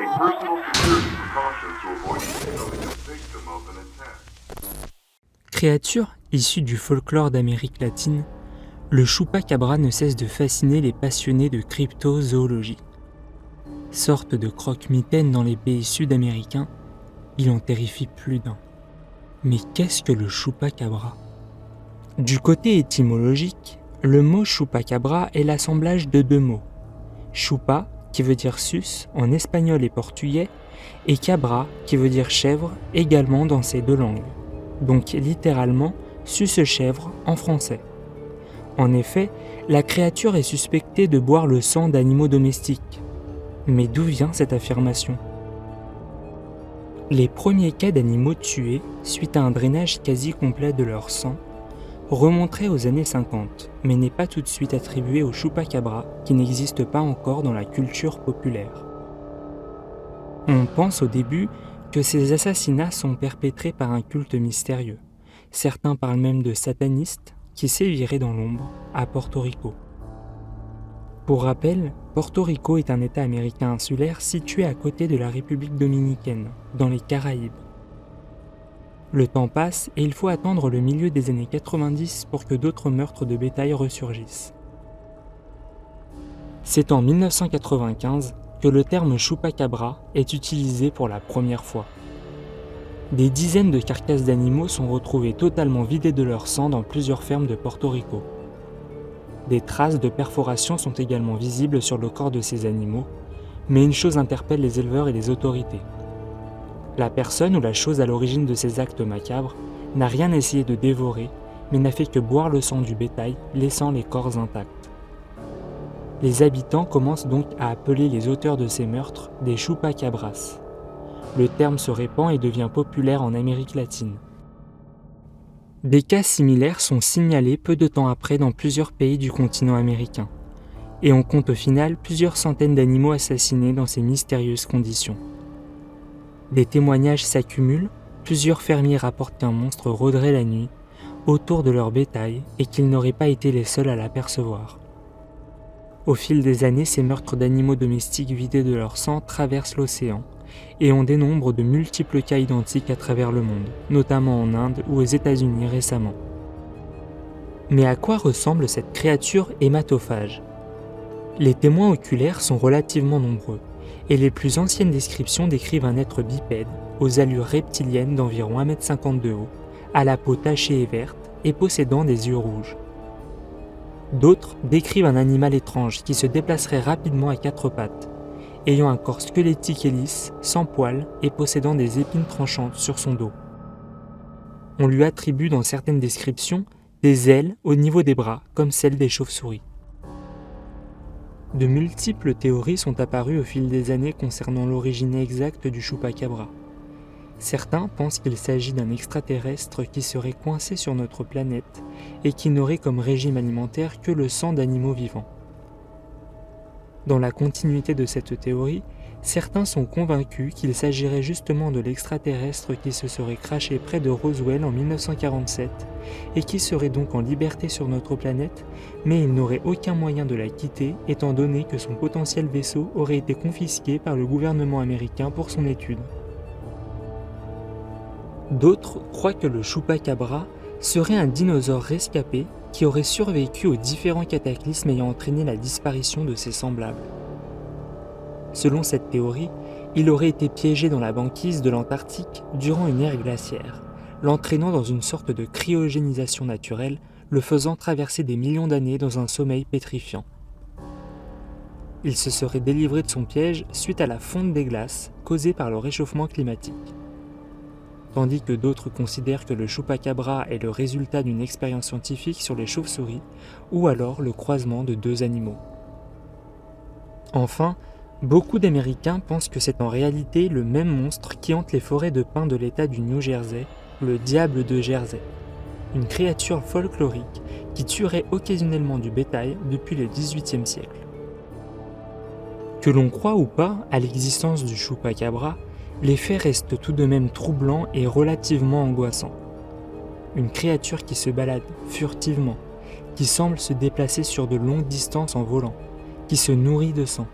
Take personal security precautions to avoid becoming a victim of an attack. Créature issue du folklore d'Amérique latine, le chupacabra ne cesse de fasciner les passionnés de cryptozoologie. Sorte de croque-mitaine dans les pays sud-américains, il en terrifie plus d'un. Mais qu'est-ce que le chupacabra ? Du côté étymologique, le mot chupacabra est l'assemblage de deux mots. Chupa, qui veut dire sus en espagnol et portugais, et cabra, qui veut dire chèvre, également dans ces deux langues. Donc littéralement suce-chèvre en français. En effet, la créature est suspectée de boire le sang d'animaux domestiques. Mais d'où vient cette affirmation ? Les premiers cas d'animaux tués suite à un drainage quasi complet de leur sang remonterait aux années 50, mais n'est pas tout de suite attribué au chupacabra qui n'existe pas encore dans la culture populaire. On pense au début que ces assassinats sont perpétrés par un culte mystérieux. Certains parlent même de satanistes qui séviraient dans l'ombre à Porto Rico. Pour rappel, Porto Rico est un État américain insulaire situé à côté de la République dominicaine, dans les Caraïbes. Le temps passe et il faut attendre le milieu des années 90 pour que d'autres meurtres de bétail ressurgissent. C'est en 1995 que le terme chupacabra est utilisé pour la première fois. Des dizaines de carcasses d'animaux sont retrouvées totalement vidées de leur sang dans plusieurs fermes de Porto Rico. Des traces de perforation sont également visibles sur le corps de ces animaux, mais une chose interpelle les éleveurs et les autorités. La personne ou la chose à l'origine de ces actes macabres n'a rien essayé de dévorer, mais n'a fait que boire le sang du bétail, laissant les corps intacts. Les habitants commencent donc à appeler les auteurs de ces meurtres des chupacabras. Le terme se répand et devient populaire en Amérique latine. Des cas similaires sont signalés peu de temps après dans plusieurs pays du continent américain, et on compte au final plusieurs centaines d'animaux assassinés dans ces mystérieuses conditions. Des témoignages s'accumulent, plusieurs fermiers rapportent qu'un monstre rôderait la nuit autour de leur bétail et qu'ils n'auraient pas été les seuls à l'apercevoir. Au fil des années, ces meurtres d'animaux domestiques vidés de leur sang traversent l'océan et on dénombre de multiples cas identiques à travers le monde, notamment en Inde ou aux États-Unis récemment. Mais à quoi ressemble cette créature hématophage ? Les témoins oculaires sont relativement nombreux, et les plus anciennes descriptions décrivent un être bipède, aux allures reptiliennes d'environ 1,50 m de haut, à la peau tachée et verte, et possédant des yeux rouges. D'autres décrivent un animal étrange qui se déplacerait rapidement à quatre pattes, ayant un corps squelettique et lisse, sans poils et possédant des épines tranchantes sur son dos. On lui attribue dans certaines descriptions des ailes au niveau des bras, comme celles des chauves-souris. De multiples théories sont apparues au fil des années concernant l'origine exacte du chupacabra. Certains pensent qu'il s'agit d'un extraterrestre qui serait coincé sur notre planète et qui n'aurait comme régime alimentaire que le sang d'animaux vivants. Dans la continuité de cette théorie, certains sont convaincus qu'il s'agirait justement de l'extraterrestre qui se serait crashé près de Roswell en 1947 et qui serait donc en liberté sur notre planète, mais il n'aurait aucun moyen de la quitter étant donné que son potentiel vaisseau aurait été confisqué par le gouvernement américain pour son étude. D'autres croient que le chupacabra serait un dinosaure rescapé qui aurait survécu aux différents cataclysmes ayant entraîné la disparition de ses semblables. Selon cette théorie, il aurait été piégé dans la banquise de l'Antarctique durant une ère glaciaire, l'entraînant dans une sorte de cryogénisation naturelle, le faisant traverser des millions d'années dans un sommeil pétrifiant. Il se serait délivré de son piège suite à la fonte des glaces causée par le réchauffement climatique. Tandis que d'autres considèrent que le chupacabra est le résultat d'une expérience scientifique sur les chauves-souris ou alors le croisement de deux animaux. Enfin, beaucoup d'Américains pensent que c'est en réalité le même monstre qui hante les forêts de pins de l'État du New Jersey, le diable de Jersey, une créature folklorique qui tuerait occasionnellement du bétail depuis le XVIIIe siècle. Que l'on croit ou pas à l'existence du chupacabra, les faits restent tout de même troublants et relativement angoissants. Une créature qui se balade furtivement, qui semble se déplacer sur de longues distances en volant, qui se nourrit de sang,